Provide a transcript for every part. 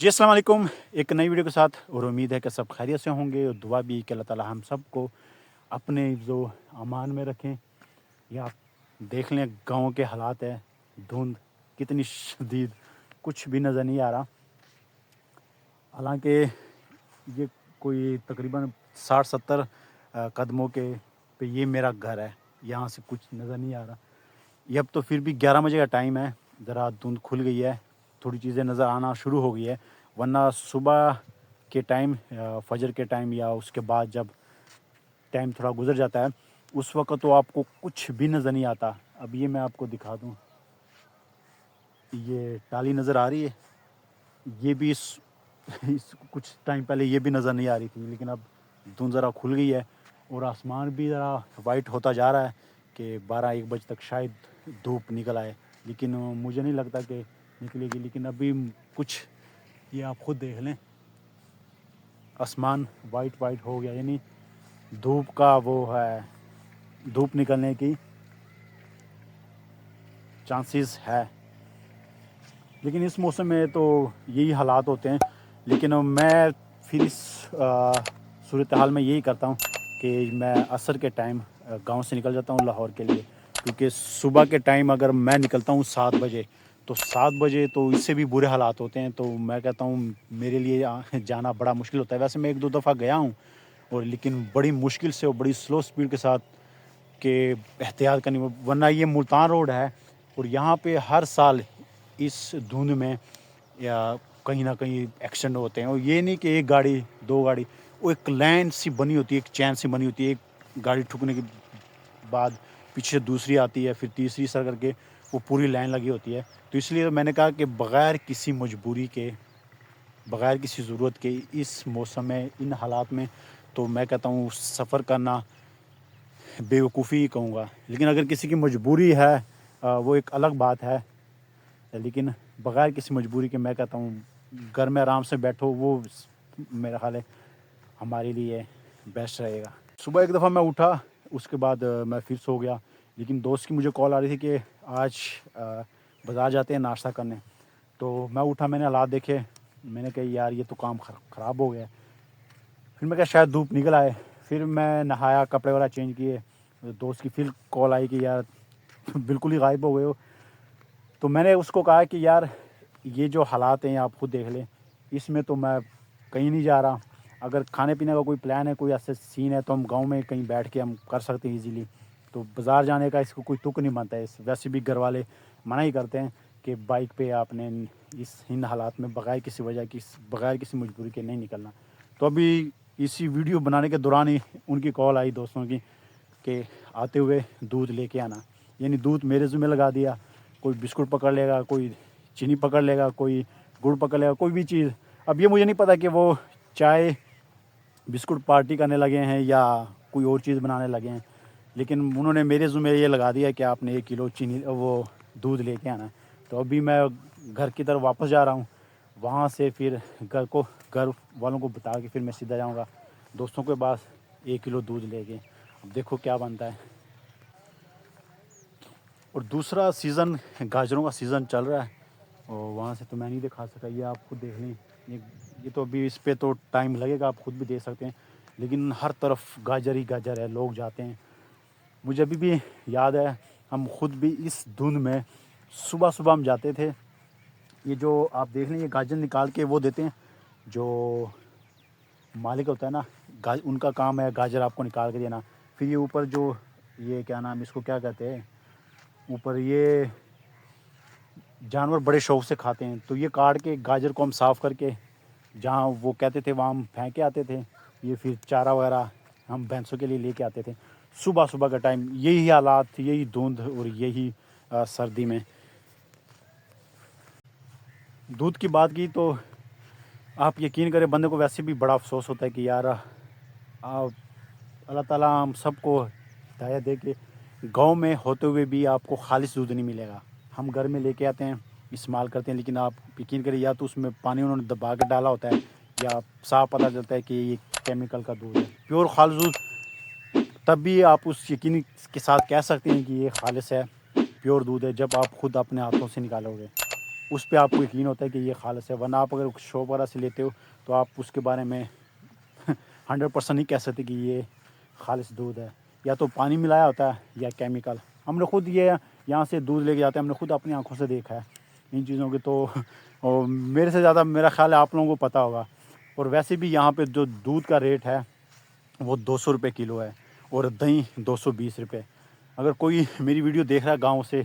जी अस्सलाम वालेकुम। एक नई वीडियो के साथ और उम्मीद है कि सब खैरियत से होंगे और दुआ भी कि अल्लाह ताला हम सब को अपने जो अमान में रखें। ये आप देख लें गाँव के हालात है, धुंध कितनी शदीद, कुछ भी नज़र नहीं आ रहा। हालांकि ये कोई तकरीबन 60-70 कदमों के पे ये मेरा घर है, यहाँ से कुछ नज़र नहीं आ रहा। ये अब तो फिर भी 11 बजे का टाइम है, ज़रा धुंध खुल गई है, थोड़ी चीज़ें नज़र आना शुरू हो गई है। वरना सुबह के टाइम, फजर के टाइम या उसके बाद जब टाइम थोड़ा गुजर जाता है, उस वक्त तो आपको कुछ भी नज़र नहीं आता। अब ये मैं आपको दिखा दूँ, ये टाली नज़र आ रही है, ये भी इस कुछ टाइम पहले ये भी नज़र नहीं आ रही थी, लेकिन अब धुंध ज़रा खुल गई है और आसमान भी ज़रा वाइट होता जा रहा है कि 12-1 बजे तक शायद धूप निकल आए, लेकिन मुझे नहीं लगता कि निकलेगी। लेकिन अभी कुछ, ये आप खुद देख लें, आसमान वाइट वाइट हो गया, यानी धूप का वो है, धूप निकलने की चांसेस है। लेकिन इस मौसम में तो यही हालात होते हैं। लेकिन मैं फिर इस सूरत हाल में यही करता हूँ कि मैं असर के टाइम गांव से निकल जाता हूँ लाहौर के लिए, क्योंकि सुबह के टाइम अगर मैं निकलता हूँ 7 बजे, तो 7 बजे तो इससे भी बुरे हालात होते हैं। तो मैं कहता हूँ मेरे लिए जाना बड़ा मुश्किल होता है। वैसे मैं 1-2 दफ़ा गया हूँ, और लेकिन बड़ी मुश्किल से और बड़ी स्लो स्पीड के साथ के एहतियात करनी, वरना ये मुल्तान रोड है और यहाँ पे हर साल इस धुंध में या कहीं ना कहीं एक्सीडेंट होते हैं। और ये नहीं कि एक गाड़ी 2 गाड़ी, वो एक लाइन सी बनी होती है, एक चैन सी बनी होती है। एक गाड़ी ठुकने के बाद पीछे से दूसरी आती है, फिर तीसरी, सर करके वो पूरी लाइन लगी होती है। तो इसलिए तो मैंने कहा कि बग़ैर किसी मजबूरी के, बग़ैर किसी ज़रूरत के इस मौसम में, इन हालात में, तो मैं कहता हूँ सफ़र करना बेवकूफ़ी ही कहूँगा। लेकिन अगर किसी की मजबूरी है, वो एक अलग बात है। लेकिन बग़ैर किसी मजबूरी के मैं कहता हूँ घर में आराम से बैठो, वो मेरा ख़्याल है हमारे लिए बेस्ट रहेगा। सुबह एक दफ़ा मैं उठा, उसके बाद मैं फिर सो गया। लेकिन दोस्त की मुझे कॉल आ रही थी कि आज बाज़ार जाते हैं नाश्ता करने। तो मैं उठा, मैंने हालात देखे, मैंने कहा यार ये तो काम ख़राब हो गया। फिर मैं कहा शायद धूप निकल आए। फिर मैं नहाया, कपड़े वगैरह चेंज किए, दोस्त की फिर कॉल आई कि यार बिल्कुल ही गायब हो गए हो। तो मैंने उसको कहा कि यार ये जो हालात हैं आप खुद देख लें, इसमें तो मैं कहीं नहीं जा रहा। अगर खाने पीने का कोई प्लान है, कोई ऐसा सीन है, तो हम गांव में कहीं बैठ के हम कर सकते हैं इजीली। तो बाज़ार जाने का इसको कोई तुक नहीं बनता है। वैसे भी घर वाले मना ही करते हैं कि बाइक पे आपने इन हालात में बग़ैर किसी वजह की, बग़ैर किसी मजबूरी के नहीं निकलना। तो अभी इसी वीडियो बनाने के दौरान ही उनकी कॉल आई दोस्तों की कि आते हुए दूध लेके आना। यानी दूध मेरे ज़िम्मे लगा दिया। कोई बिस्कुट पकड़ लेगा, कोई चीनी पकड़ लेगा, कोई गुड़ पकड़ लेगा, कोई भी चीज़। अब ये मुझे नहीं पता कि वो चाय बिस्कुट पार्टी करने लगे हैं या कोई और चीज़ बनाने लगे हैं, लेकिन उन्होंने मेरे ज़िम्मे ये लगा दिया कि आपने 1 किलो चीनी, वो दूध लेके आना है। तो अभी मैं घर की तरफ वापस जा रहा हूँ, वहाँ से फिर घर वालों को बता के फिर मैं सीधा जाऊँगा दोस्तों के पास 1 किलो दूध लेके। अब देखो क्या बनता है। और दूसरा सीज़न, गाजरों का सीज़न चल रहा है, और वहाँ से तो मैं नहीं दिखा सका, ये आप खुद देख लें। ये तो अभी इस पे तो टाइम लगेगा, आप खुद भी देख सकते हैं। लेकिन हर तरफ गाजर ही गाजर है, लोग जाते हैं। मुझे अभी भी याद है, हम खुद भी इस धुंध में सुबह सुबह हम जाते थे। ये जो आप देख लें, ये गाजर निकाल के वो देते हैं, जो मालिक होता है ना, उनका काम है गाजर आपको निकाल के देना। फिर ये ऊपर जो, ये क्या नाम, इसको क्या कहते हैं, ऊपर ये जानवर बड़े शौक से खाते हैं। तो ये काट के गाजर को हम साफ़ करके जहाँ वो कहते थे वहाँ हम फेंक के आते थे। ये फिर चारा वगैरह हम भैंसों के लिए लेके आते थे सुबह सुबह का टाइम। यही हालात थे, यही धुंध और यही सर्दी में। दूध की बात की तो आप यकीन करें, बंदे को वैसे भी बड़ा अफसोस होता है कि यार अल्लाह ताला हम सबको हिदायत दे कि गाँव में होते हुए भी आपको खालिश दूध नहीं मिलेगा। हम घर में लेके आते हैं, इस्तेमाल करते हैं, लेकिन आप यकीन करें या तो उसमें पानी उन्होंने दबा के डाला होता है, या साफ पता चलता है कि ये केमिकल का दूध है। प्योर खालिश दूध तब भी आप उस यकीन के साथ कह सकते हैं कि ये खालिश है, प्योर दूध है, जब आप खुद अपने हाथों से निकालोगे। اس پہ آپ کو یقین ہوتا ہے کہ یہ خالص ہے. ورنہ آپ اگر شاپ وغیرہ سے لیتے ہو تو آپ اس کے بارے میں 100% نہیں کہہ سکتے کہ یہ خالص دودھ ہے. یا تو پانی ملایا ہوتا ہے یا کیمیکل. ہم نے خود یہ یہاں سے دودھ لے کے جاتے ہیں, ہم نے خود اپنی آنکھوں سے دیکھا ہے ان چیزوں کے. تو میرے سے زیادہ میرا خیال ہے آپ لوگوں کو پتہ ہوگا. اور ویسے بھی یہاں پہ جو دودھ کا ریٹ ہے وہ 200 روپے کلو ہے, اور دہی 220 روپے. اگر کوئی میری ویڈیو دیکھ رہا ہے گاؤں سے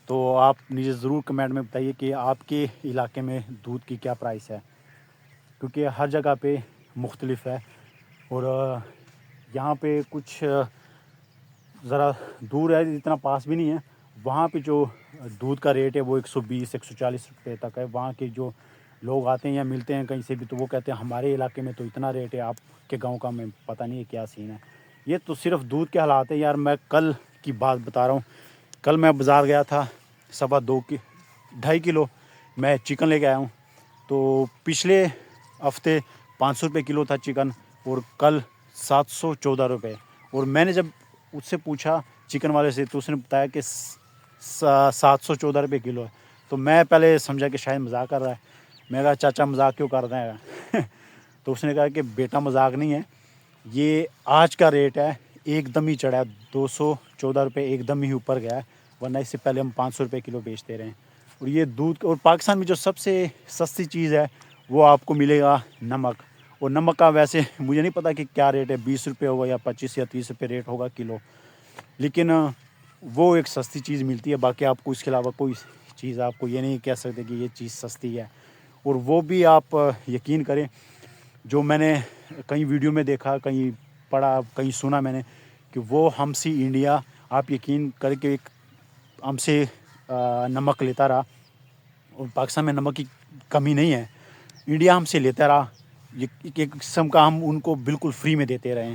تو آپ نیچے ضرور کمنٹ میں بتائیے کہ آپ کے علاقے میں دودھ کی کیا پرائس ہے, کیونکہ ہر جگہ پہ مختلف ہے. اور یہاں پہ کچھ ذرا دور ہے, اتنا پاس بھی نہیں ہے, وہاں پہ جو دودھ کا ریٹ ہے وہ 120 140 روپے تک ہے. وہاں کے جو لوگ آتے ہیں یا ملتے ہیں کہیں سے بھی تو وہ کہتے ہیں ہمارے علاقے میں تو اتنا ریٹ ہے, آپ کے گاؤں کا میں پتہ نہیں ہے کیا سین ہے. یہ تو صرف دودھ کے حالات ہیں یار. میں کل کی بات بتا رہا ہوں, کل میں بازار گیا تھا, 2.5 کلو میں چکن لے کے آیا ہوں. تو پچھلے ہفتے 500 روپے کلو تھا چکن, اور کل 714 روپے. اور میں نے جب اس سے پوچھا چکن والے سے تو اس نے بتایا کہ 714 روپے کلو ہے. تو میں پہلے سمجھا کہ شاید مذاق کر رہا ہے. میں کہا چاچا مذاق کیوں کر رہے ہیں؟ تو اس نے کہا کہ بیٹا مذاق نہیں ہے, یہ آج کا ریٹ ہے, ایک دم ہی چڑھا ہے, 214 روپے ایک دم ہی اوپر گیا ہے, ورنہ اس سے پہلے ہم 500 روپے کلو بیچتے رہے. اور یہ دودھ, اور پاکستان میں جو سب سے سستی چیز ہے وہ آپ کو ملے گا نمک. اور نمک کا ویسے مجھے نہیں پتا کہ کیا ریٹ ہے, 20 روپے ہوگا یا 25 یا 30 روپے ریٹ ہوگا کلو, لیکن وہ ایک سستی چیز ملتی ہے. باقی آپ کو اس کے علاوہ کوئی چیز آپ کو یہ نہیں کہہ سکتے کہ یہ چیز سستی ہے. اور وہ بھی آپ یقین کریں, جو میں نے کہیں ویڈیو میں دیکھا, کہیں پڑھا, کہیں سنا میں نے, کہ وہ ہم سے انڈیا, آپ یقین کر کے ہم سے نمک لیتا رہا. اور پاکستان میں نمک کی کمی نہیں ہے, انڈیا ہم سے لیتا رہا, ایک قسم کا ہم ان کو بالکل فری میں دیتے رہے ہیں.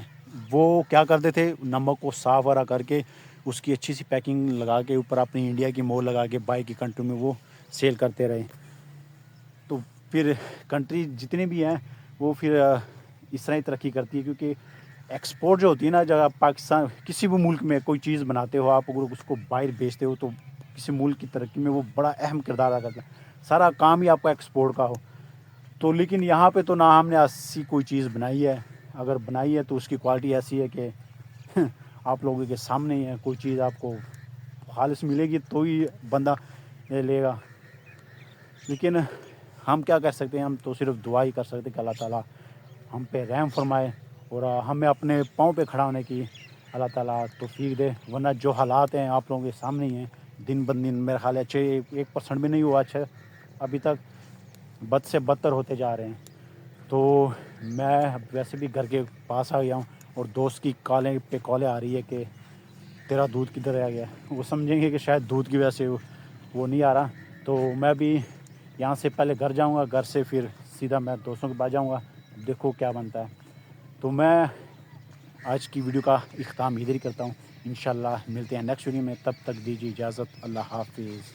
وہ کیا کرتے تھے, نمک کو صاف وغیرہ کر کے اس کی اچھی سی پیکنگ لگا کے اوپر اپنی انڈیا کی مور لگا کے باہر کی کنٹری میں وہ سیل کرتے رہے. تو پھر کنٹری جتنے بھی ہیں وہ پھر اس طرح ہی ترقی کرتی ہے, کیونکہ ایکسپورٹ جو ہوتی ہے نا, جب پاکستان کسی بھی ملک میں کوئی چیز بناتے ہو, آپ اگر اس کو باہر بیچتے ہو تو کسی ملک کی ترقی میں وہ بڑا اہم کردار ادا کرتا ہے. سارا کام ہی آپ کا ایکسپورٹ کا ہو. تو لیکن یہاں پہ تو نہ ہم نے ایسی کوئی چیز بنائی ہے, اگر بنائی ہے تو اس کی کوالٹی ایسی ہے کہ آپ لوگوں کے سامنے ہی ہے. کوئی چیز آپ کو خالص ملے گی تو ہی بندہ لے گا. لیکن ہم کیا کر سکتے ہیں, ہم تو صرف دعا ہی کر سکتے کہ اللہ تعالیٰ ہم پہ رحم فرمائے اور ہمیں اپنے پاؤں پہ کھڑا ہونے کی اللہ تعالیٰ توفیق دے. ورنہ جو حالات ہیں آپ لوگوں کے سامنے ہی ہیں, دن بدن میرا خیال ہے 1% بھی نہیں ہوا اچھا ابھی تک, بد سے بدتر ہوتے جا رہے ہیں. تو میں ویسے بھی گھر کے پاس آ گیا ہوں, اور دوست کی کالیں پہ کالیں آ رہی ہے کہ تیرا دودھ کدھر رہ گیا. وہ سمجھیں گے کہ شاید دودھ کی وجہ سے وہ نہیں آ رہا. تو میں بھی یہاں سے پہلے گھر جاؤں گا, گھر سے پھر سیدھا میں دوستوں کے پاس جاؤں گا, دیکھو کیا بنتا ہے. تو میں آج کی ویڈیو کا اختتام ادھر ہی کرتا ہوں. انشاءاللہ ملتے ہیں نیکسٹ ویڈیو میں, تب تک دیجیے اجازت, اللہ حافظ.